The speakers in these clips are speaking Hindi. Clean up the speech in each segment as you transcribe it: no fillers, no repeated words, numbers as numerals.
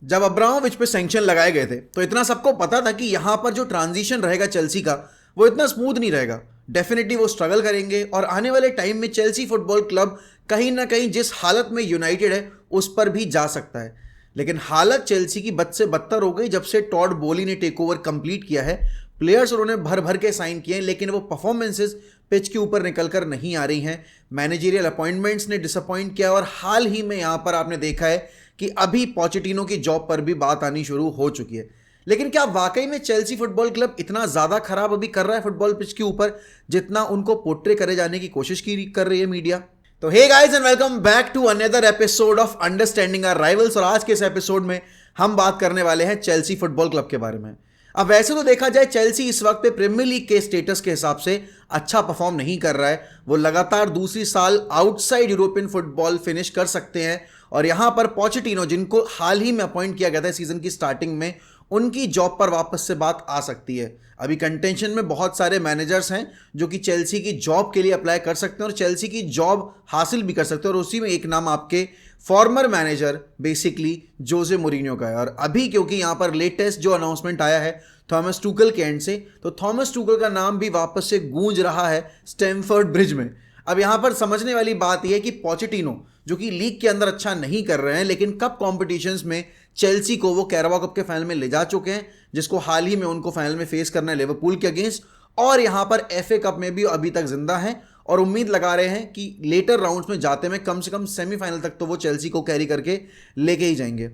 जब अब्रामोविच पे सैंक्शन लगाए गए थे तो इतना सबको पता था कि यहां पर जो ट्रांजिशन रहेगा चेल्सी का वो इतना स्मूथ नहीं रहेगा। डेफिनेटली वो स्ट्रगल करेंगे और आने वाले टाइम में चेल्सी फुटबॉल क्लब कहीं ना कहीं जिस हालत में यूनाइटेड है उस पर भी जा सकता है। लेकिन हालत चेल्सी की बद से बदतर हो गई जब से टॉड बोली ने टेक ओवर कंप्लीट किया है। प्लेयर्स उन्होंने भर भर के साइन किए हैं लेकिन वो परफॉर्मेंसेस पिच के ऊपर निकलकर नहीं आ रही हैं। मैनेजरियल अपॉइंटमेंट्स ने डिसअपॉइंट किया और हाल ही में यहां पर आपने देखा है कि अभी पोचेटिनो की जॉब पर भी बात आनी शुरू हो चुकी है। लेकिन क्या वाकई में चेल्सी फुटबॉल क्लब इतना ज्यादा खराब अभी कर रहा है फुटबॉल पिच के ऊपर जितना उनको पोर्ट्रे करे जाने की कोशिश की कर रही है मीडिया? तो hey guys and welcome back to another episode of understanding our rivals. और आज के इस एपिसोड में हम बात करने वाले हैं चेल्सी फुटबॉल क्लब के बारे में। अब वैसे तो देखा जाए चेल्सी इस वक्त पे प्रीमियर लीग के स्टेटस के हिसाब से अच्छा परफॉर्म नहीं कर रहा है। वो लगातार दूसरी साल आउटसाइड यूरोपियन फुटबॉल फिनिश कर सकते हैं और यहां पर पोचेटिनो जिनको हाल ही में अपॉइंट किया गया था सीजन की स्टार्टिंग में, उनकी जॉब पर वापस से बात आ सकती है। अभी कंटेंशन में बहुत सारे मैनेजर्स हैं जो कि चेल्सी की जॉब के लिए अप्लाई कर सकते हैं और चेल्सी की जॉब हासिल भी कर सकते हैं और उसी में एक नाम आपके फॉर्मर मैनेजर बेसिकली जोसे मोरिन्यो का है। और अभी क्योंकि यहां पर लेटेस्ट जो अनाउंसमेंट आया है थॉमस टूकल के एंड से, तो थॉमस टूकल का नाम भी वापस से गूंज रहा है स्टैमफोर्ड ब्रिज में। अब यहां पर समझने वाली बात यह है कि पोचेटिनो जो कि लीग के अंदर अच्छा नहीं कर रहे हैं लेकिन कप कॉम्पिटिशन्स में चेल्सी को वो कैराबा कप के फाइनल में ले जा चुके हैं, जिसको हाल ही में उनको फाइनल में फेस करना है लिवरपूल के अगेंस्ट, और यहां पर एफए कप में भी अभी तक जिंदा हैं और उम्मीद लगा रहे हैं कि लेटर राउंड्स में जाते में कम से कम सेमीफाइनल तक तो वो चेल्सी को कैरी करके लेके ही जाएंगे।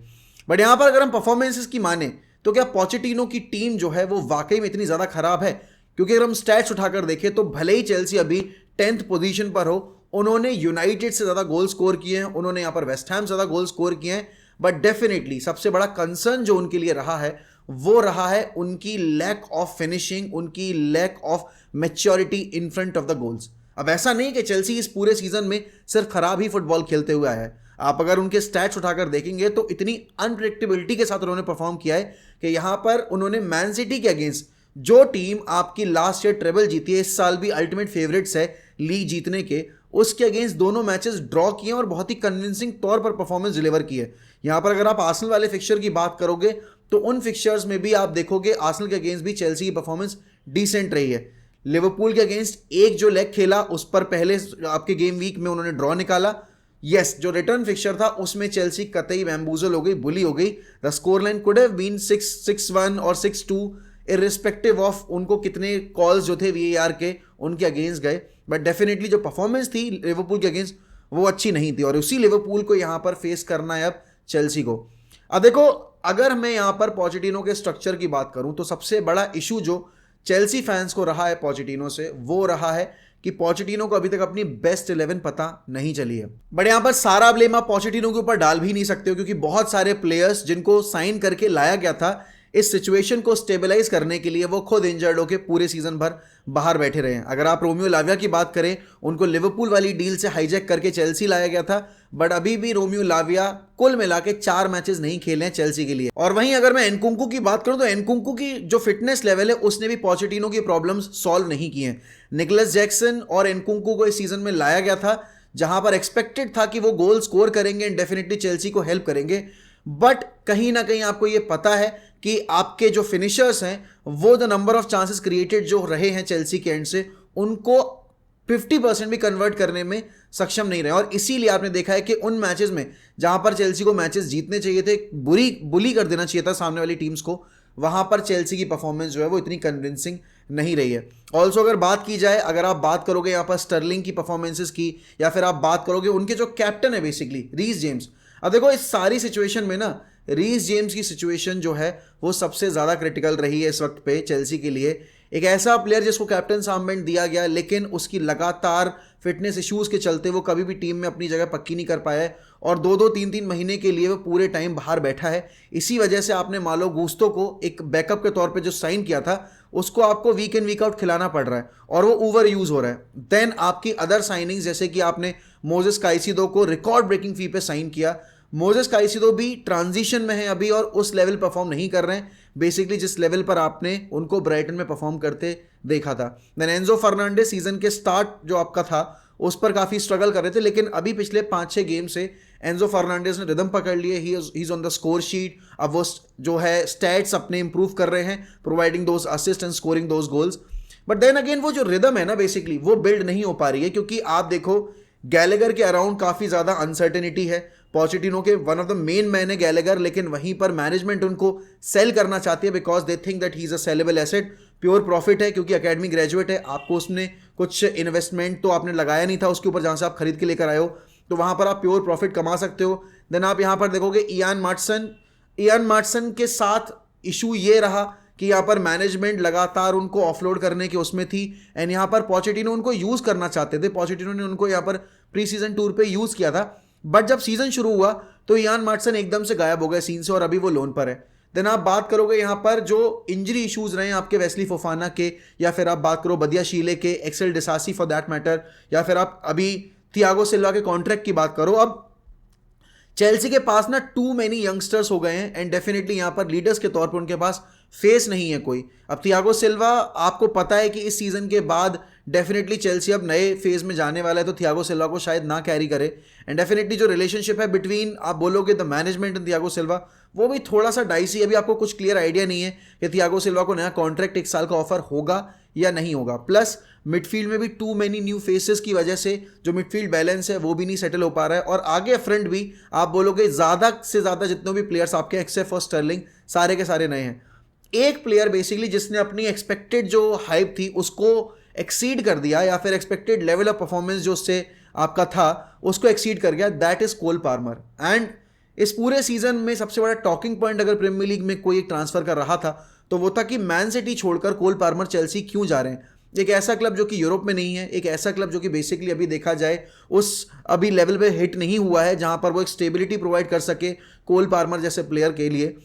बट यहां पर अगर हम परफॉर्मेंसेस की माने तो क्या पोचेटिनो की टीम जो है वो वाकई में इतनी ज्यादा खराब है? क्योंकि अगर हम स्टैट्स उठाकर देखें तो भले ही चेल्सी अभी 10th पोजीशन पर हो, उन्होंने यूनाइटेड से ज्यादा गोल स्कोर किए हैं, उन्होंने यहां पर वेस्ट हैम से ज्यादा गोल स्कोर किए हैं, बट डेफिनेटली सबसे बड़ा कंसर्न जो उनके लिए रहा है वो रहा है उनकी लैक ऑफ फिनिशिंग, उनकी lack of maturity in front of the goals. अब ऐसा नहीं कि चेल्सी इस पूरे सीजन में सिर्फ खराब ही फुटबॉल खेलते हुए आया है। आप अगर उनके स्टैट्स उठाकर देखेंगे तो इतनी अनप्रेडिक्टेबिलिटी के साथ उन्होंने परफॉर्म किया है कि यहां पर उन्होंने मैन सिटी के अगेंस्ट, जो टीम आपकी लास्ट ईयर ट्रेबल जीती है, इस साल भी अल्टीमेट फेवरेट्स है लीग जीतने के, उसके अगेंस्ट दोनों मैचेस ड्रॉ किए और बहुत ही कन्विंसिंग तौर पर परफॉर्मेंस डिलीवर की है। यहां पर अगर आप आर्सेनल वाले फिक्सचर की बात करोगे तो उन फिक्सचर्स में भी आप देखोगे आर्सेनल के अगेंस्ट भी चेल्सी की परफॉर्मेंस डिसेंट रही है। लिवरपूल के अगेंस्ट एक जो लेग खेला उस पर पहले आपके गेम वीक में उन्होंने ड्रॉ निकाला। यस, जो रिटर्न फिक्सचर था उसमें चेल्सी कतई बैम्बूजल हो गई, बुली हो गई। The score line could have been 6-1 और 6-2 इर्रिस्पेक्टिव ऑफ उनको कितने कॉल्स जो थे वीएआर के उनके अगेंस्ट गए। बट डेफिनेटली जो परफॉर्मेंस थी लिवरपूल के अगेंस्ट वो अच्छी नहीं थी और उसी लिवरपूल को यहां पर फेस करना है अब चेल्सी को। अब देखो, अगर मैं यहां पर पोचेटिनो के स्ट्रक्चर की बात करूं तो सबसे बड़ा इशू जो चेल्सी फैंस को रहा है पोचेटिनो से वो रहा है कि पोचेटिनो को अभी तक अपनी बेस्ट 11 पता नहीं चली है। बट यहां पर सारा ब्लेम आप पोचेटिनो के ऊपर डाल भी नहीं सकते हो क्योंकि बहुत सारे प्लेयर्स जिनको साइन करके लाया गया था इस सिचुएशन को स्टेबलाइज करने के लिए वो खुद इंजर्ड होकर पूरे सीजन भर बाहर बैठे रहे हैं। अगर आप रोमियो लाविया की बात करें, उनको लिवरपूल वाली डील से हाईजैक करके चेल्सी लाया गया था, बट अभी भी रोमियो लाविया कुल मिला के 4 मैचेस नहीं खेले हैं चेल्सी के लिए। और वहीं अगर मैं एनकुंकू की बात करूं तो एनकुंकू की जो फिटनेस लेवल है उसने भी पोचेटिनो की प्रॉब्लम्स सॉल्व नहीं की हैं। निकोलस जैक्सन और एनकुंकू को इस सीजन में लाया गया था जहां पर एक्सपेक्टेड था कि वो गोल स्कोर करेंगे एंड डेफिनेटली चेल्सी को हेल्प करेंगे, बट कहीं ना कहीं आपको ये पता है कि आपके जो फिनिशर्स हैं वो the number of chances created जो रहे हैं चेल्सी के एंड से उनको 50% भी कन्वर्ट करने में सक्षम नहीं रहे। और इसीलिए आपने देखा है कि उन मैचेस में जहां पर चेल्सी को मैचेस जीतने चाहिए थे, बुली कर देना चाहिए था सामने वाली टीम्स को, वहां पर चेल्सी की परफॉर्मेंस जो है वो इतनी कन्विंसिंग नहीं रही है। ऑल्सो अगर बात की जाए, अगर आप बात करोगे यहाँ पर स्टर्लिंग की परफॉर्मेंसेस की या फिर आप बात करोगे उनके जो कैप्टन है बेसिकली रीस जेम्स, अब देखो इस सारी सिचुएशन में ना रीस जेम्स की सिचुएशन जो है वो सबसे ज़्यादा क्रिटिकल रही है इस वक्त पे चेल्सी के लिए। एक ऐसा प्लेयर जिसको कैप्टन आर्म्बैंड दिया गया लेकिन उसकी लगातार फिटनेस इश्यूज़ के चलते वो कभी भी टीम में अपनी जगह पक्की नहीं कर पाया है और 2-2 3-3 महीने के लिए वो पूरे टाइम बाहर बैठा है। इसी वजह से आपने मालो गुस्तो को एक बैकअप के तौर पे जो साइन किया था उसको आपको वीक इन वीक आउट खिलाना पड़ रहा है और वो ओवर यूज हो रहा है। देन आपकी अदर साइनिंग्स जैसे कि आपने मोजेस काइसिडो को रिकॉर्ड ब्रेकिंग फी पे साइन किया। मोजेस काइसिडो भी ट्रांजिशन में है अभी और उस लेवल परफॉर्म नहीं कर रहे हैं बेसिकली जिस लेवल पर आपने उनको ब्राइटन में परफॉर्म करते देखा था। देन एंजो फर्नांडिस सीजन के स्टार्ट जो आपका था उस पर काफ़ी स्ट्रगल कर रहे थे लेकिन अभी पिछले 5-6 गेम से एंजो फर्नांडिस ने रिदम पकड़ लिए, he is on the score sheet. अब वो जो है स्टैट्स अपने इंप्रूव कर रहे हैं, providing those assist and scoring those goals. But then again वो जो रिदम है ना बेसिकली वो बिल्ड नहीं हो पा रही है, क्योंकि आप देखो गैलेगर के अराउंड काफ़ी ज़्यादा अनसर्टेनिटी है। पॉचिटिनो के one of the main man है गैलेगर, लेकिन वहीं पर मैनेजमेंट उनको सेल करना चाहती है because they think that he is a saleable asset. Pure profit है क्योंकि अकेडमी ग्रेजुएट है, आपको उसने कुछ इन्वेस्टमेंट तो आपने लगाया नहीं था उसके ऊपर जहाँ से आप खरीद के लेकर आए हो, तो वहाँ पर आप प्योर प्रॉफिट कमा सकते हो। देन आप यहाँ पर देखोगे इयान मार्टसन के साथ इशू ये रहा कि यहाँ पर मैनेजमेंट लगातार उनको ऑफलोड करने के उसमें थी, एंड यहाँ पर पॉचिटिनो उनको यूज़ करना चाहते थे। पॉचिटिनो ने उनको यहाँ पर प्री सीजन टूर पे यूज़ किया था, बट जब सीजन शुरू हुआ तो इयान मार्टसन एकदम से गायब हो गए सीन से और अभी वो लोन पर है। देन आप बात करोगे यहाँ पर जो इंजरी इश्यूज रहे हैं आपके वेस्ली फोफाना के, या फिर आप बात करो बदिया शीले के, Axel Disasi for that matter, या फिर आप अभी थियागो सिल्वा के कॉन्ट्रैक्ट की बात करो। अब चेल्सी के पास ना टू मेनी यंगस्टर्स हो गए हैं, एंड डेफिनेटली यहाँ पर लीडर्स के तौर पर उनके पास फेस नहीं है कोई। अब थियागो सिल्वा आपको पता है कि इस सीजन के बाद डेफिनेटली चेल्सी अब नए फेज में जाने वाला है, तो थियागो सिल्वा को शायद ना कैरी करे। एंड डेफिनेटली जो रिलेशनशिप है बिटवीन आप बोलोगे the management and Thiago Silva, वो भी थोड़ा सा डाइसी। अभी आपको कुछ क्लियर आइडिया नहीं है कि थियागो सिल्वा को नया कॉन्ट्रैक्ट 1 साल का ऑफर होगा या नहीं होगा। प्लस मिडफील्ड में भी टू मेनी न्यू फेसेस की वजह से जो मिडफील्ड बैलेंस है वो भी नहीं सेटल हो पा रहा है, और आगे फ्रंट भी आप बोलोगे ज़्यादा से ज़्यादा जितने भी प्लेयर्स आपके एक्सेप्ट फॉर स्टर्लिंग सारे के सारे नए हैं। एक प्लेयर बेसिकली जिसने अपनी एक्सपेक्टेड जो हाइप थी उसको एक्सीड कर दिया, या फिर एक्सपेक्टेड लेवल ऑफ परफॉर्मेंस जो उससे आपका था उसको एक्सीड कर गया, that is Cole Palmer. And इस पूरे सीजन में सबसे बड़ा टॉकिंग पॉइंट अगर प्रीमियर लीग में कोई एक ट्रांसफर कर रहा था तो वो था कि मैन सिटी छोड़कर कोल पार्मर चेल्सी क्यों जा रहे हैं। एक ऐसा क्लब जो कि यूरोप में नहीं है, एक ऐसा क्लब जो कि बेसिकली अभी देखा जाए उस अभी लेवल पे हिट नहीं हुआ है जहां पर वो एक स्टेबिलिटी प्रोवाइड कर सके कोल पार्मर जैसे प्लेयर के लिए।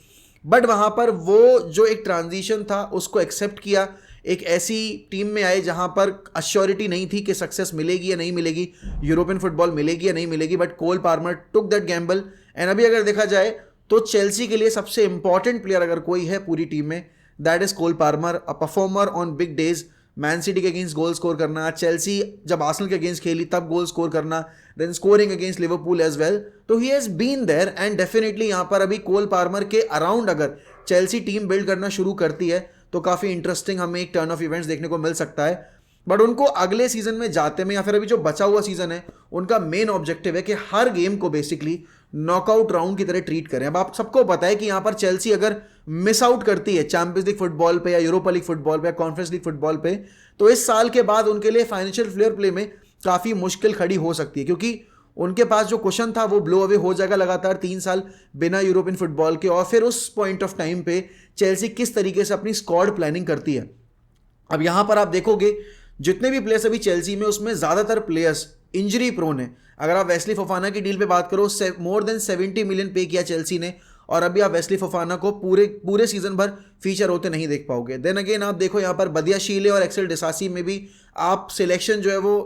बट वहां पर वो जो एक ट्रांजिशन था उसको एक्सेप्ट किया, एक ऐसी टीम में आए जहां पर अश्योरिटी नहीं थी कि सक्सेस मिलेगी या नहीं मिलेगी, यूरोपियन फुटबॉल मिलेगी या नहीं मिलेगी, but Cole Palmer took that gamble. And अभी अगर देखा जाए तो चेल्सी के लिए सबसे इंपॉर्टेंट प्लेयर अगर कोई है पूरी टीम में, that is Cole Palmer, a performer on big days. Man City के अगेंस्ट गोल स्कोर करना, चेल्सी जब आर्सेनल के अगेंस्ट खेली तब गोल स्कोर करना, then scoring against Liverpool as well, तो he has been there. And definitely यहाँ पर अभी कोल पार्मर के अराउंड अगर चेल्सी टीम बिल्ड करना शुरू करती है तो काफ़ी इंटरेस्टिंग हमें एक टर्न ऑफ इवेंट्स देखने को मिल सकता है। बट उनको अगले सीजन में जाते में या फिर अभी जो बचा हुआ सीजन है उनका मेन ऑब्जेक्टिव है कि हर गेम को बेसिकली नॉकआउट राउंड की तरह ट्रीट करें। अब आप सबको पता है कि यहाँ पर चेल्सी अगर मिस आउट करती है चैंपियंस लीग फुटबॉल पे या यूरोपा लीग फुटबॉल पे या कॉन्फ्रेंस लीग फुटबॉल पे, तो इस साल के बाद उनके लिए फाइनेंशियल फेयर प्ले में काफ़ी मुश्किल खड़ी हो सकती है, क्योंकि उनके पास जो क्वेश्चन था वो ब्लो अवे हो जाएगा लगातार 3 साल बिना यूरोपियन फुटबॉल के। और फिर उस पॉइंट ऑफ टाइम पे चेल्सी किस तरीके से अपनी स्क्वाड प्लानिंग करती है। अब यहाँ पर आप देखोगे जितने भी प्लेयर्स अभी चेल्सी में उसमें ज़्यादातर प्लेयर्स इंजरी प्रोन है। अगर आप वेस्ली फोफाना की डील पे बात करो, मोर देन 70 मिलियन पे किया चेल्सी ने, और अभी आप वेस्ली फोफाना को पूरे सीजन भर फीचर होते नहीं देख पाओगे। देन अगेन आप देखो यहाँ पर बदिया शीले और एक्सेल डिसासी में भी आप सिलेक्शन जो है वो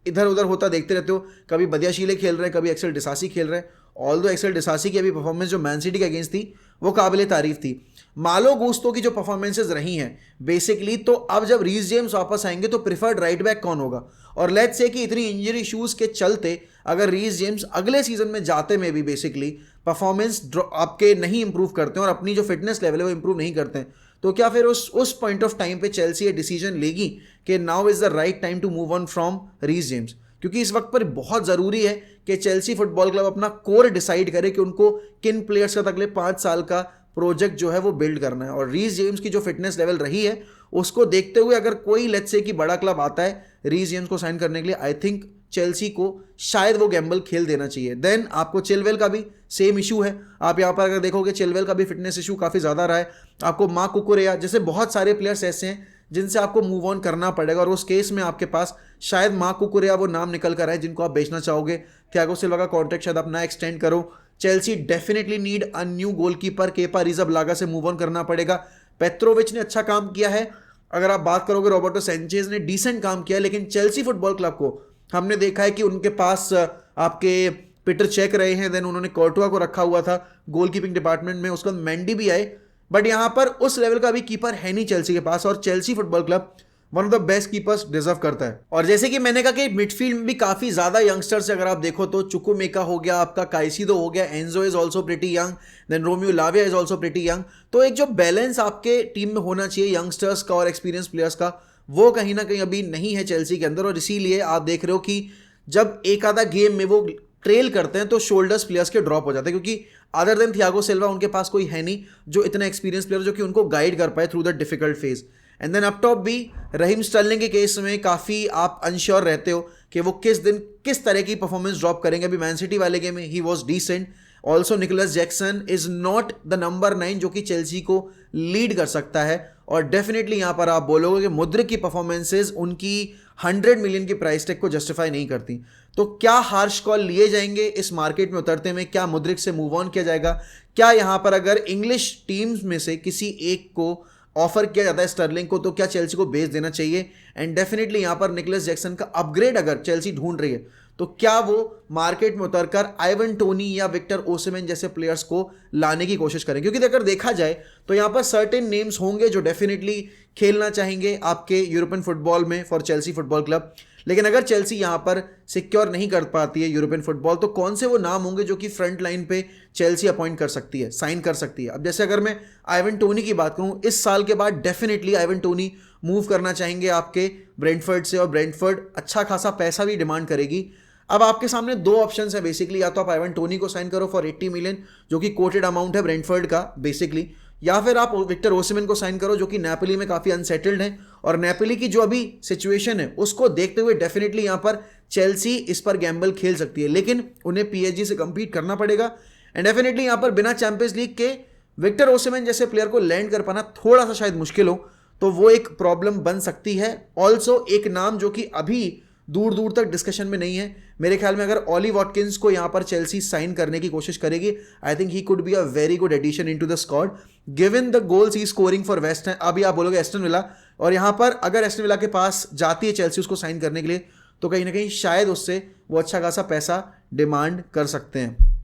इधर उधर होता देखते रहते हो, कभी बदिया शीले खेल रहे हैं, कभी एक्सेल डिसासी खेल रहे हैं। ऑल दो एक्सेल डिसासी की अभी परफॉर्मेंस जो मैन सिटी के अगेंस्ट थी वो काबिल तारीफ थी। मालो गुस्तो की जो परफॉर्मेंसेज रही हैं बेसिकली, तो अब जब रीस जेम्स वापस आएंगे तो प्रिफर्ड राइट बैक कौन होगा। और लेट्स से कि इतनी इंजरी इश्यूज के चलते अगर रीस जेम्स अगले सीजन में जाते में भी बेसिकली परफॉर्मेंस आपके नहीं इंप्रूव करते हैं और अपनी जो फिटनेस लेवल है वो इंप्रूव नहीं करते हैं, तो क्या फिर उस पॉइंट ऑफ टाइम पे चेल्सी ये डिसीजन लेगी कि now is the right time to move on from Reece James. क्योंकि इस वक्त पर बहुत ज़रूरी है कि चेल्सी फुटबॉल क्लब अपना कोर डिसाइड करे कि उनको किन प्लेयर्स का अगले 5 साल का प्रोजेक्ट जो है वो बिल्ड करना है। और रीस जेम्स की जो फिटनेस लेवल रही है उसको देखते हुए अगर कोई लेट्स से कि बड़ा क्लब आता है रीस जेम्स को साइन करने के लिए, आई थिंक चेल्सी को शायद वो गैम्बल खेल देना चाहिए। देन आपको चिलवेल का भी सेम इशू है। आप यहाँ पर अगर देखोगे चिलवेल का भी फिटनेस इशू काफ़ी ज़्यादा रहा है। आपको मार्क कुकुरेया जैसे बहुत सारे प्लेयर्स ऐसे हैं जिनसे आपको मूव ऑन करना पड़ेगा, और उस केस में आपके पास शायद मार्क कुकुरेया वो नाम निकल कर आए जिनको आप बेचना चाहोगे। थियागो सिल्वा का कॉन्ट्रैक्ट शायद अपना एक्सटेंड करो। Chelsea definitely need a new goalkeeper, Kepa Arrizabalaga से मूव ऑन करना पड़ेगा। पेत्रोविच ने अच्छा काम किया है। अगर आप बात करोगे रॉबर्टो सैंचेज ने डिसेंट काम किया, लेकिन चेल्सी फुटबॉल क्लब को हमने देखा है कि उनके पास आपके पीटर चेक रहे हैं, देन उन्होंने कोर्टुआ को रखा हुआ था गोलकीपिंग डिपार्टमेंट में, उसके बाद मेंडी भी आए, बट यहाँ पर उस लेवल का भी कीपर है नहीं चेल्सी के पास। और Chelsea football club one of the best keepers deserve करता है। और जैसे कि मैंने कहा कि मिडफील्ड में भी काफी ज्यादा यंगस्टर्स अगर आप देखो तो चुकुमेका हो गया, आपका काइसिडो हो गया, Enzo is also pretty young, then Romeo Lavia is also pretty young. तो एक जो बैलेंस आपके टीम में होना चाहिए यंगस्टर्स का और एक्सपीरियंस प्लेयर्स का, वो कहीं ना कहीं अभी नहीं है चेल्सी के अंदर। और इसीलिए आप देख रहे हो कि जब एक आधा गेम में वो ट्रेल करते हैं तो शोल्डर्स प्लेयर्स के ड्रॉप हो जाते हैं, क्योंकि अदर देन थियागो सिल्वा उनके पास कोई है नहीं जो इतना एक्सपीरियंस प्लेयर जो कि उनको गाइड कर पाए through the difficult phase. And then up top भी रहीम स्टर्लिंग के केस में काफ़ी आप अनश्योर रहते हो कि वो किस दिन किस तरह की परफॉर्मेंस ड्रॉप करेंगे। अभी मैन सिटी वाले गेम में ही was decent. Also Nicolas Jackson is not the number 9 जो कि चेल्सी को लीड कर सकता है। और डेफिनेटली यहां पर आप बोलोगे कि मुद्रिक की परफॉर्मेंसेज उनकी 100 मिलियन की प्राइस टैग को जस्टिफाई नहीं करती। तो क्या हार्श कॉल लिए जाएंगे इस मार्केट में उतरते में? क्या मुद्रिक से मूव ऑन किया जाएगा? क्या यहां पर अगर इंग्लिश टीम्स में से किसी एक को ऑफर किया जाता है स्टर्लिंग को, तो क्या चेल्सी को बेच देना चाहिए? एंड डेफिनेटली यहां पर निकोलस जैक्सन का अपग्रेड अगर चेल्सी ढूंढ रही है तो क्या वो मार्केट में उतरकर आइवन टोनी या विक्टर ओसिमेन जैसे प्लेयर्स को लाने की कोशिश करें? क्योंकि अगर देखा जाए तो यहां पर सर्टेन नेम्स होंगे जो डेफिनेटली खेलना चाहेंगे आपके यूरोपियन फुटबॉल में फॉर चेल्सी फुटबॉल क्लब। लेकिन अगर चेल्सी यहां पर सिक्योर नहीं कर पाती है यूरोपियन फुटबॉल, तो कौन से वो नाम होंगे जो कि फ्रंट लाइन पे चेल्सी अपॉइंट कर सकती है, साइन कर सकती है? अब जैसे अगर मैं आइवन टोनी की बात करूं, इस साल के बाद डेफिनेटली आइवन टोनी मूव करना चाहेंगे आपके ब्रेंटफोर्ड से, और ब्रेंटफोर्ड अच्छा खासा पैसा भी डिमांड करेगी। अब आपके सामने दो ऑप्शंस है बेसिकली, या तो आप आइवन टोनी को साइन करो फॉर 80 मिलियन जो कि कोटेड अमाउंट है ब्रेंटफोर्ड का बेसिकली, या फिर आप विक्टर ओसिमेन को साइन करो जो कि नेपोली में काफ़ी अनसेटल्ड है। और नेपोली की जो अभी सिचुएशन है उसको देखते हुए डेफिनेटली यहाँ पर चेल्सी इस पर गैम्बल खेल सकती है, लेकिन उन्हें पीएसजी से कंपीट करना पड़ेगा। एंड डेफिनेटली यहाँ पर बिना चैंपियंस लीग के विक्टर ओसिमेन जैसे प्लेयर को लैंड कर पाना थोड़ा सा शायद मुश्किल हो, तो वो एक प्रॉब्लम बन सकती है। ऑल्सो एक नाम जो कि अभी दूर दूर तक डिस्कशन में नहीं है, मेरे ख्याल में अगर ऑली वॉटकिंस को यहाँ पर चेल्सी साइन करने की कोशिश करेगी, I think he could be a very good addition into the squad given the goals he scoring for West Ham. अभी आप बोलोगे एस्टन विला, और यहाँ पर अगर एस्टन विला के पास जाती है चेल्सी उसको साइन करने के लिए, तो कहीं ना कहीं शायद उससे वो अच्छा खासा पैसा डिमांड कर सकते हैं।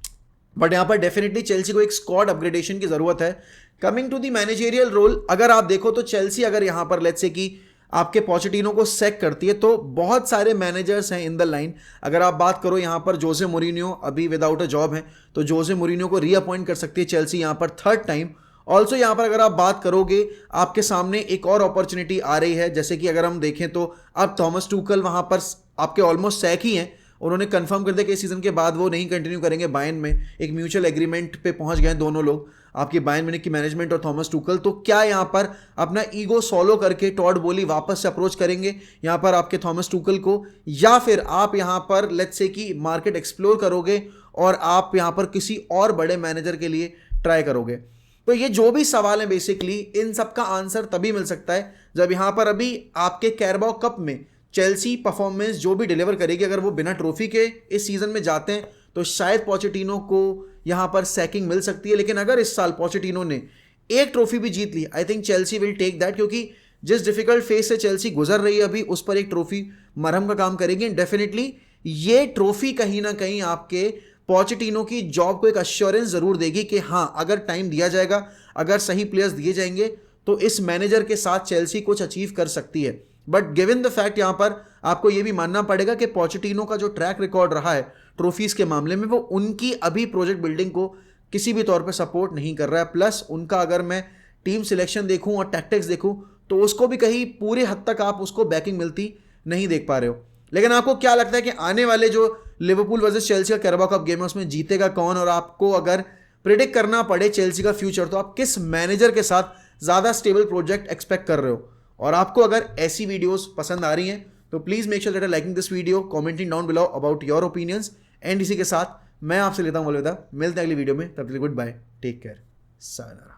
बट यहाँ पर डेफिनेटली चेल्सी को एक स्क्वाड अपग्रेडेशन की जरूरत है। Coming to the managerial role, अगर आप देखो तो चेल्सी अगर यहाँ पर लेट्स से कि आपके पोचेटिनो को सेक करती है, तो बहुत सारे मैनेजर्स हैं इन द लाइन। अगर आप बात करो यहाँ पर जोसे मोरिनियो अभी विदाउट अ जॉब है, तो जोसे मोरिनियो को रीअपॉइंट कर सकती है चेल्सी यहाँ पर थर्ड टाइम। ऑल्सो यहाँ पर अगर आप बात करोगे, आपके सामने एक और अपॉर्चुनिटी आ रही है, जैसे कि अगर हम देखें तो अब थॉमस टूकल वहाँ पर आपके ऑलमोस्ट सैक ही हैं। उन्होंने कंफर्म कर दिया कि इस सीजन के बाद वो नहीं कंटिन्यू करेंगे बायर्न में, एक म्यूचुअल एग्रीमेंट पे पहुंच गए दोनों लोग, आपकी बायर्न म्यूनिख की मैनेजमेंट और थॉमस टूकल। तो क्या यहाँ पर अपना ईगो सॉलो करके टॉड बोली वापस से अप्रोच करेंगे यहाँ पर आपके थॉमस टूकल को, या फिर आप यहाँ पर लेट्स से कि मार्केट एक्सप्लोर करोगे और आप यहाँ पर किसी और बड़े मैनेजर के लिए ट्राई करोगे? तो ये जो भी सवाल है बेसिकली इन सब का आंसर तभी मिल सकता है जब यहाँ पर अभी आपके कैरबाओ कप में चेल्सी परफॉर्मेंस जो भी डिलीवर करेगी, अगर वो बिना ट्रॉफी के इस सीजन में जाते हैं तो शायद पोचेटिनो को यहाँ पर सैकिंग मिल सकती है। लेकिन अगर इस साल पोचेटिनो ने एक ट्रॉफी भी जीत ली, I think Chelsea will take that, क्योंकि जिस डिफिकल्ट फेज से चेल्सी गुजर रही है अभी, उस पर एक ट्रॉफी मरहम का काम करेगी। डेफिनेटली ये ट्रॉफी कहीं ना कहीं आपके पोचेटिनो की जॉब को एक अश्योरेंस जरूर देगी कि हाँ, अगर टाइम दिया जाएगा, अगर सही प्लेयर्स दिए जाएंगे, तो इस मैनेजर के साथ चेल्सी कुछ अचीव कर सकती है। बट गिवन द फैक्ट यहाँ पर आपको ये भी मानना पड़ेगा कि पोचेटिनो का जो ट्रैक रिकॉर्ड रहा है ट्रॉफीज के मामले में, वो उनकी अभी प्रोजेक्ट बिल्डिंग को किसी भी तौर पे सपोर्ट नहीं कर रहा है। प्लस उनका अगर मैं टीम सिलेक्शन देखूं और टैक्टिक्स देखूं तो उसको भी कहीं पूरे हद तक आप उसको बैकिंग मिलती नहीं देख पा रहे हो। लेकिन आपको क्या लगता है कि आने वाले जो लिवरपूल वर्सेस चेल्सी का कैराबाओ कप गेम है उसमें जीतेगा कौन? और आपको अगर प्रिडिक्ट करना पड़े चेल्सी का फ्यूचर, तो आप किस मैनेजर के साथ ज़्यादा स्टेबल प्रोजेक्ट एक्सपेक्ट कर रहे हो? और आपको अगर ऐसी वीडियोस पसंद आ रही हैं तो please make sure that liking this video, commenting down below about your opinions. And इसी के साथ मैं आपसे लेता हूँ अलविदा, मिलते हैं अगली वीडियो में, तब तक goodbye, take care, sayonara.